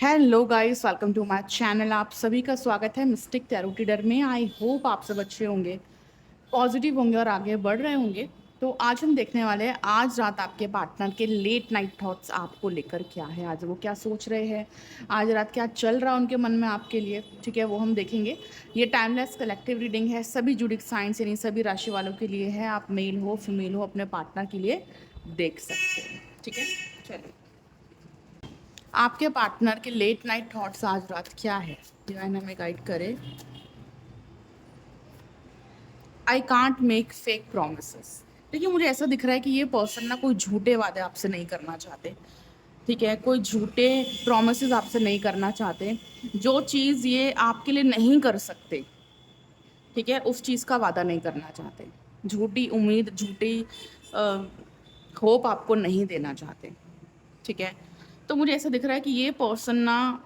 Hello guys, welcome to my channel. आप सभी का स्वागत है मिस्टिक टैरो रीडर में। आई होप आप सब अच्छे होंगे, पॉजिटिव होंगे और आगे बढ़ रहे होंगे। तो आज हम देखने वाले हैं आज रात आपके पार्टनर के लेट नाइट थॉट्स आपको लेकर क्या है, आज वो क्या सोच रहे हैं, आज रात क्या चल रहा है उनके मन में आपके लिए। ठीक है, वो हम देखेंगे। ये टाइमलेस कलेक्टिव रीडिंग है, सभी जुडिक साइंस यानी सभी राशि वालों के लिए है। आप मेल हो फीमेल हो अपने पार्टनर के लिए देख सकते हैं। ठीक है, चलिए। आपके पार्टनर के लेट नाइट थॉट्स आज रात क्या है, डिवाइन हमें गाइड करे। I can't make fake promises. देखिए, मुझे ऐसा दिख रहा है कि ये पर्सन ना कोई झूठे वादे आपसे नहीं करना चाहते। ठीक है, कोई झूठे प्रोमिसेस आपसे नहीं करना चाहते। जो चीज़ ये आपके लिए नहीं कर सकते, ठीक है, उस चीज़ का वादा नहीं करना चाहते। झूठी उम्मीद, झूठी होप आपको नहीं देना चाहते। ठीक है, तो मुझे ऐसा दिख रहा है कि ये पर्सन ना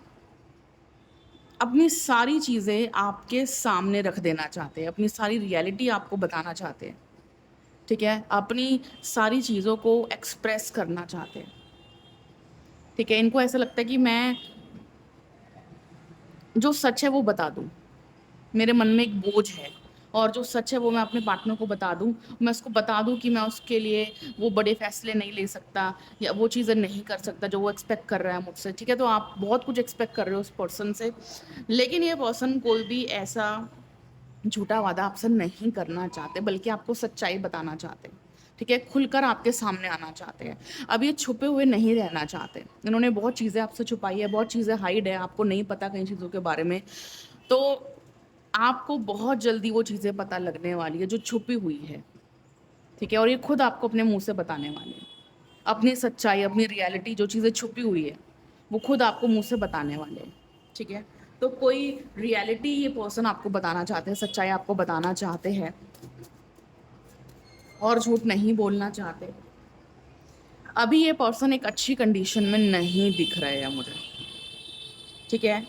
अपनी सारी चीज़ें आपके सामने रख देना चाहते हैं, अपनी सारी रियलिटी आपको बताना चाहते हैं। ठीक है, अपनी सारी चीज़ों को एक्सप्रेस करना चाहते हैं। ठीक है, इनको ऐसा लगता है कि मैं जो सच है वो बता दूं। मेरे मन में एक बोझ है और जो सच है वो मैं अपने पार्टनर को बता दूं। मैं उसको बता दूं कि मैं उसके लिए वो बड़े फैसले नहीं ले सकता या वो चीज़ें नहीं कर सकता जो वो एक्सपेक्ट कर रहा है मुझसे। ठीक है, तो आप बहुत कुछ एक्सपेक्ट कर रहे हो उस पर्सन से, लेकिन ये पर्सन कोई भी ऐसा झूठा वादा आपसे नहीं करना चाहते, बल्कि आपको सच्चाई बताना चाहते हैं। ठीक है, खुलकर आपके सामने आना चाहते हैं। अब ये छुपे हुए नहीं रहना चाहते। इन्होंने बहुत चीज़ें आपसे छुपाई है, बहुत चीज़ें हाइड है, आपको नहीं पता कई चीज़ों के बारे में। तो आपको बहुत जल्दी वो चीज़ें पता लगने वाली है जो छुपी हुई है। ठीक है, और ये खुद आपको अपने मुंह से बताने वाले हैं। अपनी सच्चाई, अपनी रियलिटी, जो चीज़ें छुपी हुई है वो खुद आपको मुंह से बताने वाले हैं। ठीक है, तो कोई रियलिटी ये पर्सन आपको बताना चाहते हैं, सच्चाई आपको बताना चाहते हैं और झूठ नहीं बोलना चाहते। अभी ये पर्सन एक अच्छी कंडीशन में नहीं दिख रहे हैं मुझे। ठीक है,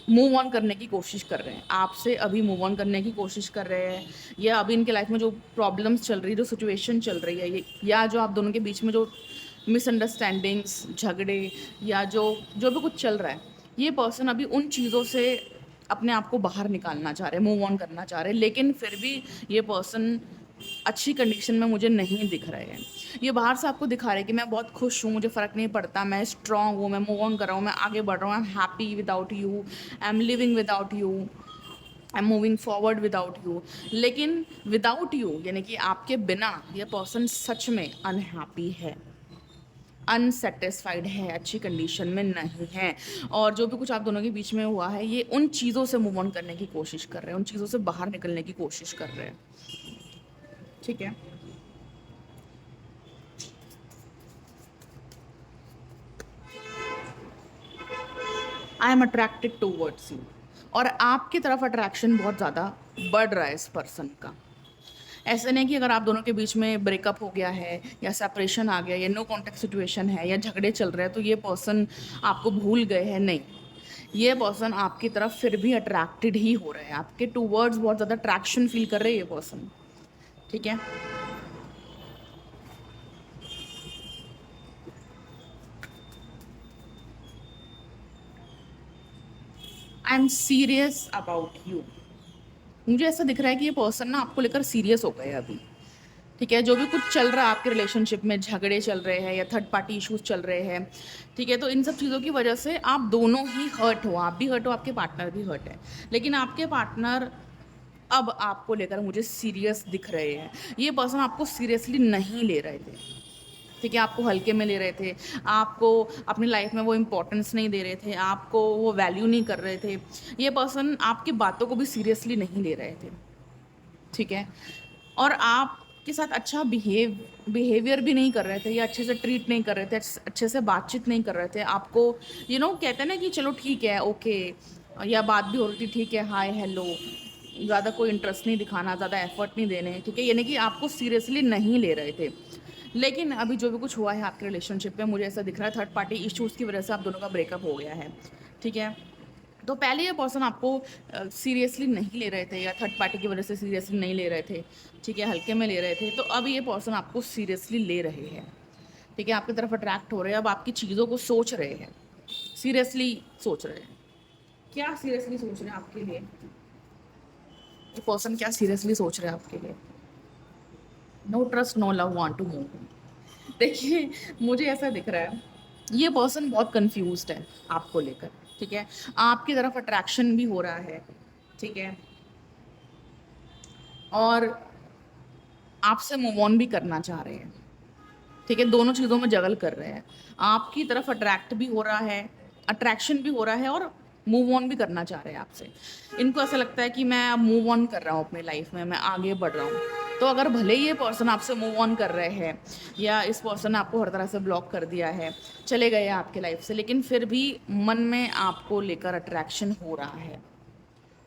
मूव ऑन करने की कोशिश कर रहे हैं आपसे, अभी मूव ऑन करने की कोशिश कर रहे हैं। या अभी इनके लाइफ में जो प्रॉब्लम्स चल रही है, जो सिचुएशन चल रही है, ये या जो आप दोनों के बीच में जो मिसअंडरस्टैंडिंग्स, झगड़े या जो जो भी कुछ चल रहा है, ये पर्सन अभी उन चीज़ों से अपने आप को बाहर निकालना चाह रहे हैं, मूव ऑन करना चाह रहे हैं, लेकिन फिर भी ये पर्सन अच्छी कंडीशन में मुझे नहीं दिख रहे हैं। ये बाहर से आपको दिखा रहे हैं कि मैं बहुत खुश हूँ, मुझे फ़र्क नहीं पड़ता, मैं स्ट्रांग हूँ, मैं मूव ऑन कर रहा हूँ, मैं आगे बढ़ रहा हूँ, I am happy without you, I am living without you, I am moving forward without you. लेकिन विदाउट यू यानी कि आपके बिना ये पर्सन सच में अनहैप्पी है, अनसेटिस्फाइड है, अच्छी कंडीशन में नहीं है। और जो भी कुछ आप दोनों के बीच में हुआ है, ये उन चीज़ों से मूव ऑन करने की कोशिश कर रहे हैं, उन चीज़ों से बाहर निकलने की कोशिश कर रहे हैं। ठीक है, I am attracted towards you. और आपकी तरफ अट्रैक्शन बहुत ज़्यादा बढ़ रहा है इस पर्सन का। ऐसे नहीं कि अगर आप दोनों के बीच में ब्रेकअप हो गया है या सेपरेशन आ गया या नो कॉन्टेक्ट सिचुएशन है या झगड़े चल रहे हैं तो ये पर्सन आपको भूल गए हैं, नहीं। ये पर्सन आपकी तरफ फिर भी अट्रैक्टेड ही हो रहे हैं, आपके टूवर्ड्स बहुत ज़्यादा अट्रैक्शन फील कर रहे हैं ये पर्सन। ठीक है, I am serious about you. मुझे ऐसा दिख रहा है कि ये पर्सन ना आपको लेकर सीरियस हो गए अभी। ठीक है, जो भी कुछ चल रहा है आपके रिलेशनशिप में, झगड़े चल रहे हैं या थर्ड पार्टी इश्यूज चल रहे हैं, ठीक है, तो इन सब चीज़ों की वजह से आप दोनों ही हर्ट हो, आप भी हर्ट हो, आपके पार्टनर भी हर्ट है। लेकिन आपके पार्टनर अब आपको लेकर मुझे सीरियस दिख रहे हैं। ये पर्सन आपको सीरियसली नहीं ले रहे थे। ठीक है, आपको हल्के में ले रहे थे, आपको अपनी लाइफ में वो इम्पोर्टेंस नहीं दे रहे थे, आपको वो वैल्यू नहीं कर रहे थे। ये पर्सन आपकी बातों को भी सीरियसली नहीं ले रहे थे। ठीक है, और आपके साथ अच्छा बिहेवियर भी नहीं कर रहे थे या अच्छे से ट्रीट नहीं कर रहे थे, अच्छे से बातचीत नहीं कर रहे थे आपको। कहते हैं ना कि चलो ठीक है, ओके, या बात भी हो रही थी, ठीक है, हाय हेलो, ज़्यादा कोई इंटरेस्ट नहीं दिखाना, ज़्यादा एफर्ट नहीं देने। ठीक है, यानी कि आपको सीरियसली नहीं ले रहे थे। लेकिन अभी जो भी कुछ हुआ है आपके रिलेशनशिप में, मुझे ऐसा दिख रहा है थर्ड पार्टी इश्यूज़ की वजह से आप दोनों का ब्रेकअप हो गया है। ठीक है, तो पहले ये पर्सन आपको सीरियसली नहीं ले रहे थे या थर्ड पार्टी की वजह से सीरियसली नहीं ले रहे थे। ठीक है, हल्के में ले रहे थे, तो अब ये पर्सन आपको सीरियसली ले रहे हैं। ठीक है, आपकी तरफ अट्रैक्ट हो रहे हैं, अब आपकी चीज़ों को सोच रहे हैं। सीरियसली सोच रहे हैं, क्या सीरियसली सोच रहे हैं आपके लिए, ये पर्सन क्या सीरियसली सोच रहे हैं आपके लिए। No trust no love want to move. देखिए, मुझे ऐसा दिख रहा है ये पर्सन बहुत कंफ्यूज्ड है आपको लेकर, ठीक है। आपकी तरफ अट्रैक्शन भी हो रहा है, ठीक है, और आपसे मूव ऑन भी करना चाह रहे हैं, ठीक है। दोनों चीज़ों में जगल कर रहे हैं, आपकी तरफ अट्रैक्ट भी हो रहा है, अट्रैक्शन भी हो रहा है, और मूव ऑन भी करना चाह रहे हैं आपसे। इनको ऐसा लगता है कि मैं अब मूव ऑन कर रहा हूँ अपनी लाइफ में, मैं आगे बढ़ रहा हूँ। तो अगर भले ही ये पर्सन आपसे मूव ऑन कर रहे हैं, या इस पर्सन ने आपको हर तरह से ब्लॉक कर दिया है, चले गए हैं आपके लाइफ से, लेकिन फिर भी मन में आपको लेकर अट्रैक्शन हो रहा है,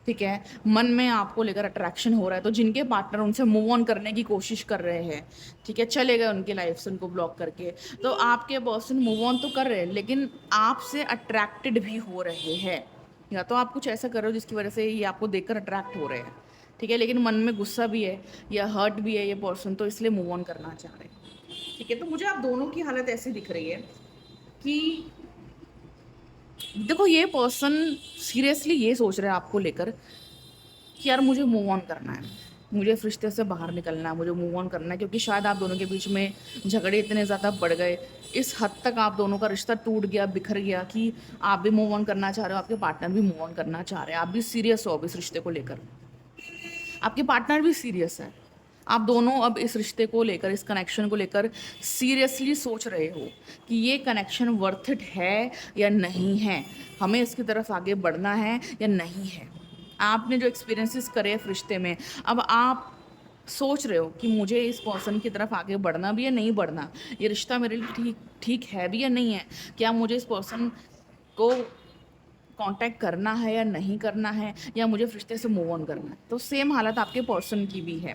ठीक है। मन में आपको लेकर अट्रैक्शन हो रहा है, तो जिनके पार्टनर उनसे मूव ऑन करने की कोशिश कर रहे हैं, ठीक है, चले गए उनकी लाइफ से उनको ब्लॉक करके, तो आपके पर्सन मूव ऑन तो कर रहे हैं, लेकिन आपसे अट्रैक्टेड भी हो रहे हैं। या तो आप कुछ ऐसा कर रहे हो जिसकी वजह से ये आपको देखकर अट्रैक्ट हो रहे हैं, ठीक है, लेकिन मन में गुस्सा भी है या हर्ट भी है ये पर्सन, तो इसलिए मूव ऑन करना चाह रहे हैं, ठीक है। तो मुझे आप दोनों की हालत ऐसी दिख रही है कि देखो, ये पर्सन सीरियसली ये सोच रहे हैं आपको लेकर कि यार मुझे मूव ऑन करना है, मुझे इस रिश्ते से बाहर निकलना है, मुझे मूव ऑन करना है, क्योंकि शायद आप दोनों के बीच में झगड़े इतने ज़्यादा बढ़ गए, इस हद तक आप दोनों का रिश्ता टूट गया, बिखर गया, कि आप भी मूव ऑन करना चाह रहे हो, आपके पार्टनर भी मूव ऑन करना चाह रहे हैं, आप भी सीरियस हो अब इस रिश्ते को लेकर, आपके पार्टनर भी सीरियस है, आप दोनों अब इस रिश्ते को लेकर, इस कनेक्शन को लेकर सीरियसली सोच रहे हो कि ये कनेक्शन वर्थ इट है या नहीं है, हमें इसकी तरफ आगे बढ़ना है या नहीं है। आपने जो एक्सपीरियंसेस करे इस रिश्ते में, अब आप सोच रहे हो कि मुझे इस पर्सन की तरफ आगे बढ़ना भी या नहीं बढ़ना, ये रिश्ता मेरे लिए ठीक ठीक है भी या नहीं है, क्या मुझे इस पर्सन को कांटेक्ट करना है या नहीं करना है, या मुझे इस रिश्ते से मूव ऑन करना है। तो सेम हालत आपके पर्सन की भी है,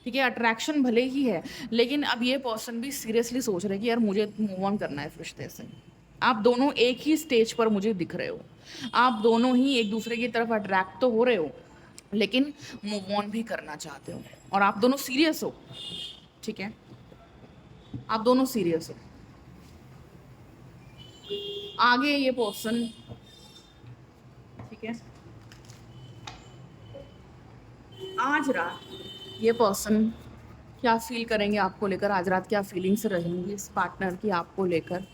ठीक है। अट्रैक्शन भले ही है, लेकिन अब ये पर्सन भी सीरियसली सोच रहे हैं कि यार मुझे मूव ऑन करना है इस रिश्ते से। आप दोनों एक ही स्टेज पर मुझे दिख रहे हो, आप दोनों ही एक दूसरे की तरफ अट्रैक्ट तो हो रहे हो, लेकिन मूव ऑन भी करना चाहते हो, और आप दोनों सीरियस हो, ठीक है, आप दोनों सीरियस हो। आगे ये पर्सन, ठीक है, आज रात ये पर्सन क्या फील करेंगे आपको लेकर, आज रात क्या फीलिंग्स रहेंगी इस पार्टनर की आपको लेकर।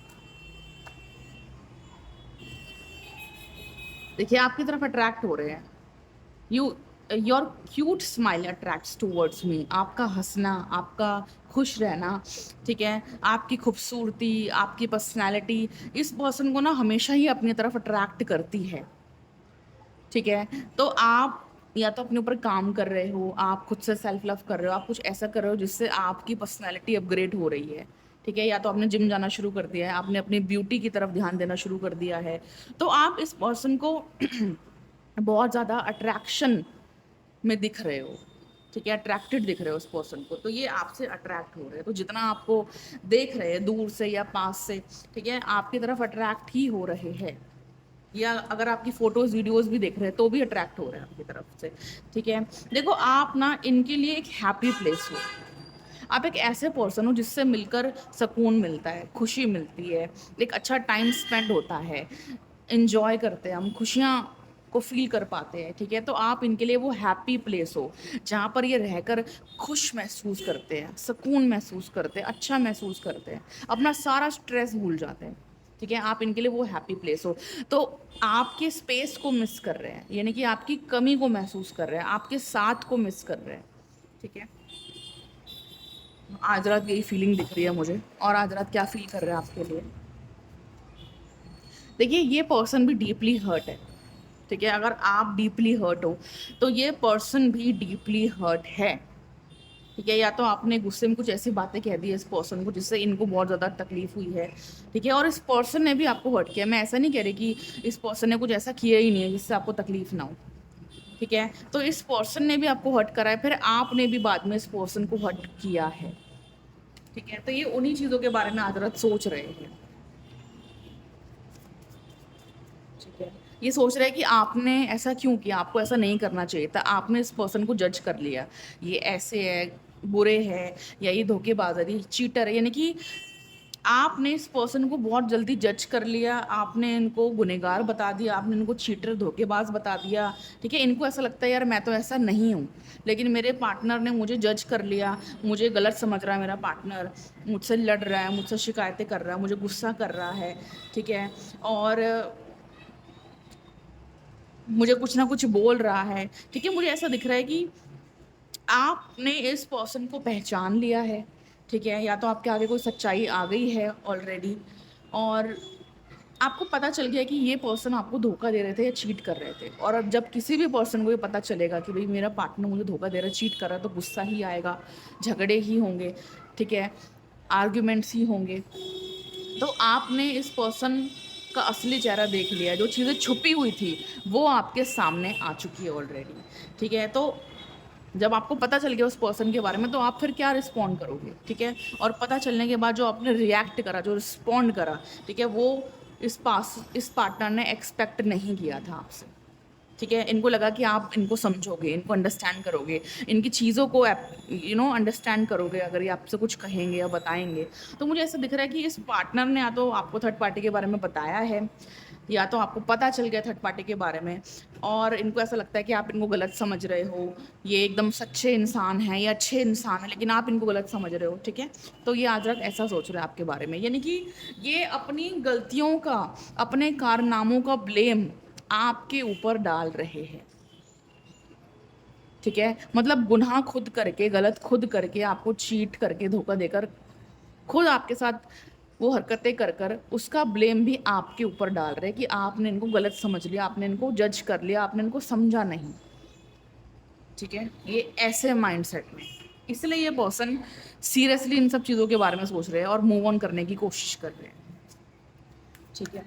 देखिए, आपकी तरफ अट्रैक्ट हो रहे हैं, you your cute smile attracts towards me, आपका हंसना, आपका खुश रहना, ठीक है, आपकी खूबसूरती, आपकी पर्सनैलिटी इस पर्सन को ना हमेशा ही अपनी तरफ अट्रैक्ट करती है, ठीक है। तो आप या तो अपने ऊपर काम कर रहे हो, आप खुद से सेल्फ लव कर रहे हो, आप कुछ ऐसा कर रहे हो जिससे आपकी पर्सनैलिटी अपग्रेड हो रही है, ठीक है, या तो आपने जिम जाना शुरू कर दिया है, आपने अपनी ब्यूटी की तरफ ध्यान देना शुरू कर दिया है, तो आप इस पर्सन को बहुत ज़्यादा अट्रैक्शन में दिख रहे हो, ठीक है, अट्रैक्टेड दिख रहे हो उस पर्सन को, तो ये आपसे अट्रैक्ट हो रहे हैं। तो जितना आपको देख रहे हैं दूर से या पास से, ठीक है, आपकी तरफ अट्रैक्ट ही हो रहे हैं, या अगर आपकी फोटोज वीडियोस भी देख रहे हैं तो भी अट्रैक्ट हो रहे हैं आपकी तरफ से, ठीक है। देखो, आप ना इनके लिए एक हैप्पी प्लेस हो, आप एक ऐसे पर्सन हो जिससे मिलकर सुकून मिलता है, खुशी मिलती है, एक अच्छा टाइम स्पेंड होता है, इंजॉय करते हैं हम, खुशियाँ को फील कर पाते हैं, ठीक है। तो आप इनके लिए वो हैप्पी प्लेस हो जहाँ पर ये रहकर खुश महसूस करते हैं, सुकून महसूस करते हैं, अच्छा महसूस करते हैं, अपना सारा स्ट्रेस भूल जाते हैं, ठीक है। आप इनके लिए वो हैप्पी प्लेस हो, तो आपके स्पेस को मिस कर रहे हैं, यानी कि आपकी कमी को महसूस कर रहे हैं, आपके साथ को मिस कर रहे हैं, ठीक है। आज रात यही फीलिंग दिख रही है मुझे, और आज रात क्या फील कर रहे हैं आपके लिए। देखिए, ये पर्सन भी डीपली हर्ट है, ठीक है, अगर आप डीपली हर्ट हो तो ये पर्सन भी डीपली हर्ट है, ठीक है। या तो आपने गुस्से में कुछ ऐसी बातें कह दी है इस पर्सन को जिससे इनको बहुत ज़्यादा तकलीफ हुई है, ठीक है, और इस पर्सन ने भी आपको हर्ट किया। मैं ऐसा नहीं कह रही कि इस पर्सन ने कुछ ऐसा किया ही नहीं है जिससे आपको तकलीफ ना हो, ठीक है। तो इस पर्सन ने भी आपको हर्ट करा है, फिर आपने भी बाद में इस पर्सन को हर्ट किया है, ठीक है। तो ये उन्हीं चीज़ों के बारे में आज रात सोच रहे हैं, ठीक है। ये सोच रहा है कि आपने ऐसा क्यों किया, आपको ऐसा नहीं करना चाहिए था, आपने इस पर्सन को जज कर लिया, ये ऐसे है, बुरे है, या ये धोखेबाज है, ये चीटर है, यानी कि आपने इस पर्सन को बहुत जल्दी जज कर लिया, आपने इनको गुनहगार बता दिया, आपने इनको चीटर धोखेबाज बता दिया। ठीक है, इनको ऐसा लगता है यार मैं तो ऐसा नहीं हूँ, लेकिन मेरे पार्टनर ने मुझे जज कर लिया, मुझे गलत समझ रहा है मेरा पार्टनर, मुझसे लड़ रहा है, मुझसे शिकायतें कर रहा है, मुझे गुस्सा कर रहा है। ठीक है, और मुझे कुछ ना कुछ बोल रहा है। ठीक है, मुझे ऐसा दिख रहा है कि आपने इस पर्सन को पहचान लिया है। ठीक है, या तो आपके आगे कोई सच्चाई आ गई है ऑलरेडी, और आपको पता चल गया कि ये पर्सन आपको धोखा दे रहे थे या चीट कर रहे थे। और अब जब किसी भी पर्सन को ये पता चलेगा कि भाई मेरा पार्टनर मुझे धोखा दे रहा है, चीट कर रहा है, तो गुस्सा ही आएगा, झगड़े ही होंगे। ठीक है, आर्ग्यूमेंट्स ही होंगे। तो आपने इस पर्सन का असली चेहरा देख लिया, जो चीज़ें छुपी हुई थी वो आपके सामने आ चुकी है ऑलरेडी। ठीक है, तो जब आपको पता चल गया उस पर्सन के बारे में, तो आप फिर क्या रिस्पॉन्ड करोगे। ठीक है, और पता चलने के बाद जो आपने रिएक्ट करा, जो रिस्पॉन्ड करा, ठीक है, वो इस पार्टनर ने एक्सपेक्ट नहीं किया था आपसे। ठीक है, इनको लगा कि आप इनको समझोगे, इनको अंडरस्टैंड करोगे, इनकी चीज़ों को अंडरस्टैंड करोगे अगर ये आपसे कुछ कहेंगे या बताएंगे। तो मुझे ऐसा दिख रहा है कि इस पार्टनर ने या तो आपको थर्ड पार्टी के बारे में बताया है, या तो आपको पता चल गया थर्ड पार्टी के बारे में, और इनको ऐसा लगता है कि आप इनको गलत समझ रहे हो, ये एकदम सच्चे इंसान हैं, ये अच्छे इंसान हैं, लेकिन आप इनको गलत समझ रहे हो। ठीक है, तो ये आज रात ऐसा सोच रहे हैं आपके बारे में, यानी कि ये अपनी गलतियों का, अपने कारनामों का ब्लेम आपके ऊपर डाल रहे हैं। ठीक है, मतलब गुनाह खुद करके, गलत खुद करके, आपको चीट करके, धोखा देकर, खुद आपके साथ वो हरकतें कर कर उसका ब्लेम भी आपके ऊपर डाल रहे हैं कि आपने इनको गलत समझ लिया, आपने इनको जज कर लिया, आपने इनको समझा नहीं। ठीक है, ये ऐसे माइंडसेट में, इसलिए ये पर्सन सीरियसली इन सब चीज़ों के बारे में सोच रहे हैं और मूव ऑन करने की कोशिश कर रहे हैं। ठीक है,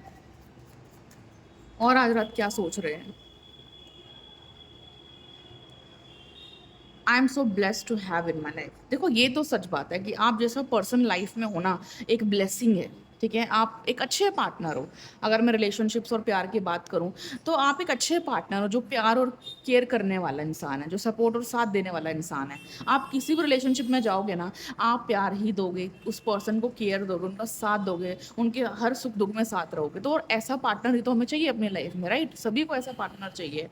और आज रात क्या सोच रहे हैं? I am so blessed to have in my life. देखो, ये तो सच बात है कि आप जैसा पर्सन लाइफ में होना एक ब्लेसिंग है। ठीक है, आप एक अच्छे पार्टनर हो। अगर मैं रिलेशनशिप्स और प्यार की बात करूं, तो आप एक अच्छे पार्टनर हो जो प्यार और केयर करने वाला इंसान है, जो सपोर्ट और साथ देने वाला इंसान है। आप किसी भी रिलेशनशिप में जाओगे ना, आप प्यार ही दोगे, उस पर्सन को केयर दोगे, उनका साथ दोगे, उनके हर सुख दुख में साथ रहोगे। तो और ऐसा पार्टनर ही तो हमें चाहिए अपनी लाइफ में, राइट? सभी को ऐसा पार्टनर चाहिए।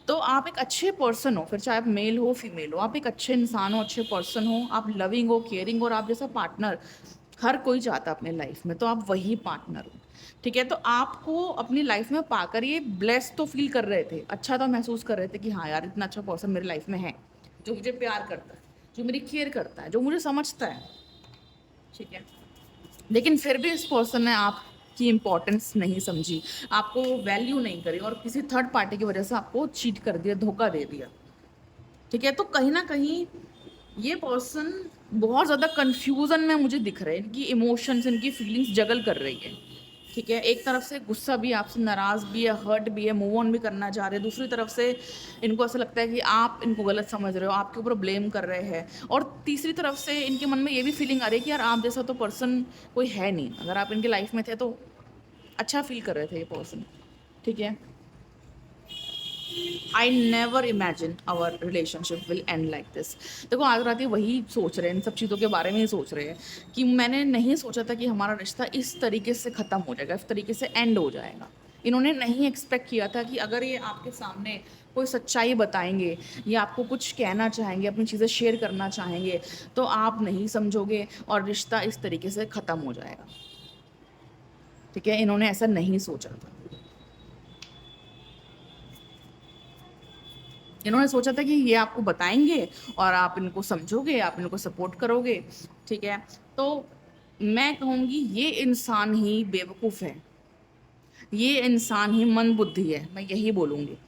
तो आप एक अच्छे पर्सन हो, फिर चाहे आप मेल हो फीमेल हो, आप एक अच्छे इंसान हो, अच्छे पर्सन हो, आप लविंग हो, केयरिंग, और आप जैसा पार्टनर हर कोई चाहता है अपने लाइफ में, तो आप वही पार्टनर हो। ठीक है, तो आपको अपनी लाइफ में पाकर ये ब्लेस तो फील कर रहे थे, अच्छा तो महसूस कर रहे थे कि हाँ यार, इतना अच्छा पर्सन मेरी लाइफ में है, जो मुझे प्यार करता है, जो मेरी केयर करता है, जो मुझे समझता है। ठीक है, लेकिन फिर भी इस पर्सन ने आपकी इम्पोर्टेंस नहीं समझी, आपको वैल्यू नहीं करी, और किसी थर्ड पार्टी की वजह से आपको चीट कर दिया, धोखा दे दिया। ठीक है, तो कहीं ना कहीं ये पर्सन बहुत ज़्यादा कंफ्यूजन में मुझे दिख रहे हैं, इनकी इमोशंस, इनकी फीलिंग्स जगल कर रही है। ठीक है, एक तरफ से गुस्सा भी, आपसे नाराज़ भी है, हर्ट भी है, मूव ऑन भी करना चाह रहे हैं, दूसरी तरफ से इनको ऐसा लगता है कि आप इनको गलत समझ रहे हो, आपके ऊपर ब्लेम कर रहे हैं, और तीसरी तरफ से इनके मन में ये भी फीलिंग आ रही है कि यार आप जैसा तो पर्सन कोई है नहीं, अगर आप इनके लाइफ में थे तो अच्छा फील कर रहे थे ये पर्सन। ठीक है, I never imagine our relationship will end like this. देखो, आज रात ये वही सोच रहे हैं, इन सब चीज़ों के बारे में ही सोच रहे हैं कि मैंने नहीं सोचा था कि हमारा रिश्ता इस तरीके से ख़त्म हो जाएगा, इस तरीके से एंड हो जाएगा। इन्होंने नहीं एक्सपेक्ट किया था कि अगर ये आपके सामने कोई सच्चाई बताएंगे या आपको कुछ कहना चाहेंगे, अपनी चीज़ें शेयर करना चाहेंगे, तो आप नहीं समझोगे और रिश्ता इस तरीके से ख़त्म हो जाएगा। ठीक है, इन्होंने ऐसा नहीं सोचा था। इन्होंने सोचा था कि ये आपको बताएंगे और आप इनको समझोगे, आप इनको सपोर्ट करोगे। ठीक है, तो मैं कहूँगी ये इंसान ही बेवकूफ़ है, ये इंसान ही मंदबुद्धि है, मैं यही बोलूँगी।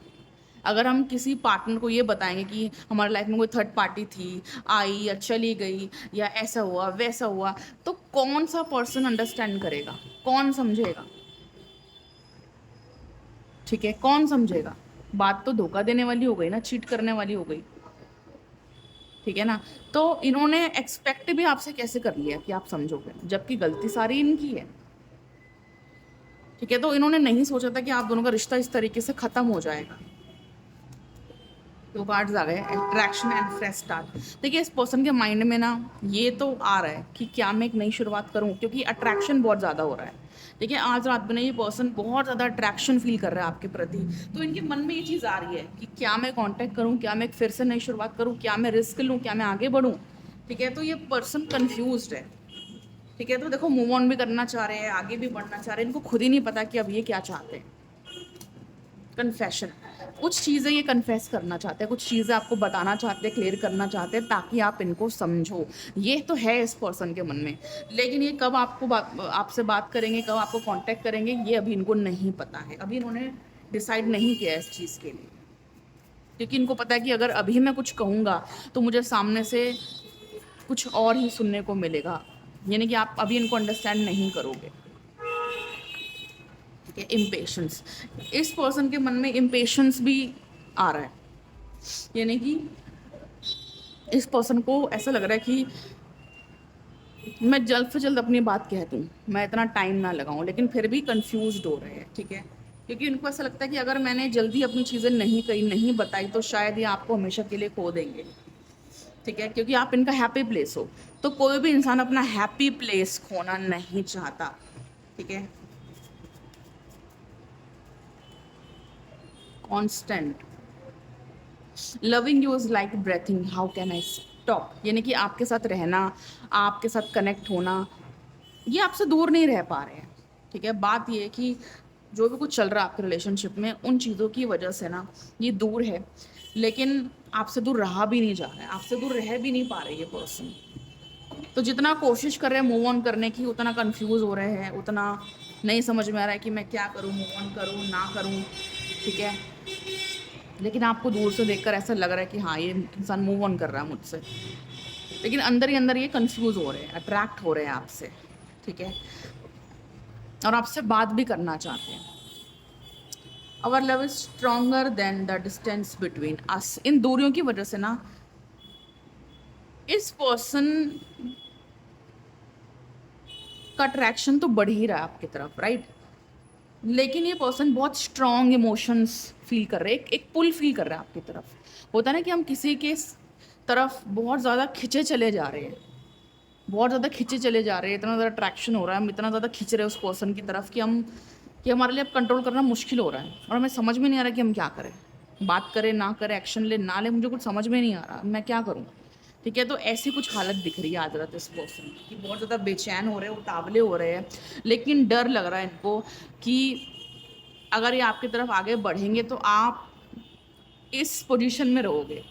अगर हम किसी पार्टनर को ये बताएंगे कि हमारी लाइफ में कोई थर्ड पार्टी थी, आई या चली गई, या ऐसा हुआ वैसा हुआ, तो कौन सा पर्सन अंडरस्टैंड करेगा, कौन समझेगा? ठीक है, कौन समझेगा? बात तो धोखा देने वाली हो गई ना, चीट करने वाली हो गई। ठीक है ना, तो इन्होंने एक्सपेक्ट भी आपसे कैसे कर लिया कि आप समझोगे, जबकि गलती सारी इनकी है। ठीक है, तो इन्होंने नहीं सोचा था कि आप दोनों का रिश्ता इस तरीके से ख़त्म हो जाएगा। दो कार्ड्स आ गए, अट्रैक्शन एंड फ्रेश स्टार्ट। देखिए इस पर्सन के माइंड में ना ये तो आ रहा है कि क्या मैं एक नई शुरुआत करूं, क्योंकि अट्रैक्शन बहुत ज़्यादा हो रहा है। देखिए आज रात में ना ये पर्सन बहुत ज़्यादा अट्रैक्शन फील कर रहा है आपके प्रति, तो इनके मन में ये चीज़ आ रही है कि क्या मैं कांटेक्ट करूं, क्या मैं फिर से नई शुरुआत करूं, क्या मैं रिस्क लूं, क्या मैं आगे बढ़ूं। ठीक है, तो ये पर्सन कन्फ्यूज्ड है। ठीक है, तो देखो मूव ऑन भी करना चाह रहे हैं, आगे भी बढ़ना चाह रहे हैं, इनको खुद ही नहीं पता कि अब ये क्या चाहते हैं। कन्फेशन, कुछ चीज़ें ये कन्फेस करना चाहते हैं, कुछ चीज़ें आपको बताना चाहते हैं, क्लियर करना चाहते हैं ताकि आप इनको समझो। ये तो है इस पर्सन के मन में, लेकिन ये कब आपसे बात करेंगे, कब आपको कांटेक्ट करेंगे, ये अभी इनको नहीं पता है। अभी इन्होंने डिसाइड नहीं किया है इस चीज़ के लिए, क्योंकि इनको पता है कि अगर अभी मैं कुछ कहूँगा तो मुझे सामने से कुछ और ही सुनने को मिलेगा, यानी कि आप अभी इनको अंडरस्टैंड नहीं करोगे। ठीक है, इम्पेशंस, इस पर्सन के मन में इम्पेशंस भी आ रहा है, यानी कि इस पर्सन को ऐसा लग रहा है कि मैं जल्द से जल्द अपनी बात कह दूँ, मैं इतना टाइम ना लगाऊं, लेकिन फिर भी कंफ्यूज्ड हो रहे हैं। ठीक है, क्योंकि इनको ऐसा लगता है कि अगर मैंने जल्दी अपनी चीज़ें नहीं कही, नहीं बताई, तो शायद ये आपको हमेशा के लिए खो देंगे। ठीक है, क्योंकि आप इनका हैप्पी प्लेस हो, तो कोई भी इंसान अपना हैप्पी प्लेस खोना नहीं चाहता। ठीक है, constant, loving you is like breathing, how can I stop, यानी कि आपके साथ रहना, आपके साथ कनेक्ट होना, ये आपसे दूर नहीं रह पा रहे हैं। ठीक है, बात ये है कि जो भी कुछ चल रहा है आपके रिलेशनशिप में, उन चीज़ों की वजह से ना ये दूर है, लेकिन आपसे दूर रहा भी नहीं जा रहा है, आपसे दूर रह भी नहीं पा रहे ये पर्सन। तो जितना कोशिश कर रहे हैं मूव ऑन करने की, उतना कंफ्यूज हो रहे हैं, उतना नहीं समझ में आ रहा है कि मैं क्या करूँ, मूव ऑन करूँ ना करूँ। ठीक है, लेकिन आपको दूर से देखकर ऐसा लग रहा है कि हाँ ये इंसान मूव ऑन कर रहा है मुझसे, लेकिन अंदर ही अंदर ये कंफ्यूज हो रहे हैं, अट्रैक्ट हो रहे हैं आपसे। ठीक है, और आपसे बात भी करना चाहते हैं। Our love is stronger than the distance between us, इन दूरियों की वजह से ना इस पर्सन का अट्रैक्शन तो बढ़ ही रहा है आपकी तरफ, राइट, लेकिन ये पर्सन बहुत स्ट्रॉन्ग इमोशंस फील कर रहे हैं, एक पुल फील कर रहा है आपकी तरफ। होता है ना कि हम किसी के तरफ बहुत ज़्यादा खिंचे चले जा रहे हैं, बहुत ज़्यादा खिंचे चले जा रहे हैं, इतना ज़्यादा अट्रैक्शन हो रहा है, हम इतना ज़्यादा खिंच रहे हैं उस पर्सन की तरफ कि हमारे लिए अब कंट्रोल करना मुश्किल हो रहा है, और हमें समझ में नहीं आ रहा कि हम क्या करें, बात करें ना करें, एक्शन ले ना ले, मुझे कुछ समझ में नहीं आ रहा मैं क्या करूँ। ठीक है, तो ऐसी कुछ हालत दिख रही है आज रात इस पर्सन की, बहुत ज़्यादा बेचैन हो रहे हैं, उतावले हो रहे हैं, लेकिन डर लग रहा है इनको कि अगर ये आपकी तरफ आगे बढ़ेंगे तो आप इस पोजीशन में रहोगे।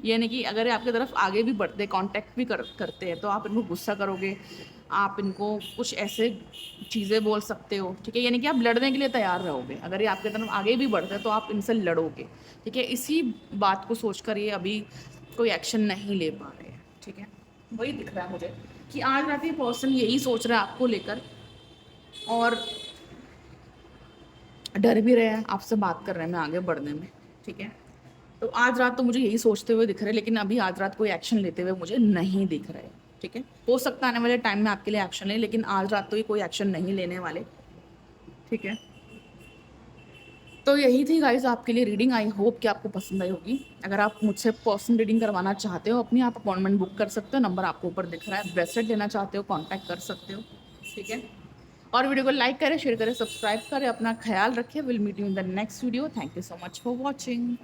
यानी कि अगर ये आपकी तरफ आगे भी बढ़ते, कांटेक्ट भी करते हैं, तो आप इनको गुस्सा करोगे, आप इनको कुछ ऐसे चीज़ें बोल सकते हो। ठीक है, यानी कि आप लड़ने के लिए तैयार रहोगे, अगर ये आपकी तरफ आगे भी बढ़ते हैं तो आप इनसे लड़ोगे। ठीक है, इसी बात को सोचकर ये अभी कोई एक्शन नहीं ले पा रहे हैं। ठीक है, वही दिख रहा है मुझे कि आज रात ये पर्सन यही सोच रहा है आपको लेकर, और डर भी रहे हैं आपसे बात करने में, आगे बढ़ने में। ठीक है, तो आज रात तो मुझे यही सोचते हुए दिख रहे हैं, लेकिन अभी आज रात कोई एक्शन लेते हुए मुझे नहीं दिख रहे। ठीक है, हो सकता है आने वाले टाइम में आपके लिए एक्शन ले, लेकिन आज रात तो ये कोई एक्शन नहीं लेने वाले। ठीक है, तो यही थी गाइस आपके लिए रीडिंग, आई होप कि आपको पसंद आई होगी। अगर आप मुझसे पर्सनल रीडिंग करवाना चाहते हो अपनी, आप अपॉइंटमेंट बुक कर सकते हो, नंबर आपको ऊपर दिख रहा है, ब्रेसलेट लेना चाहते हो कॉन्टैक्ट कर सकते हो। ठीक है, और वीडियो को लाइक करें, शेयर करें, सब्सक्राइब करें, अपना ख्याल रखें। Will meet you in the next video. Thank you so much for watching.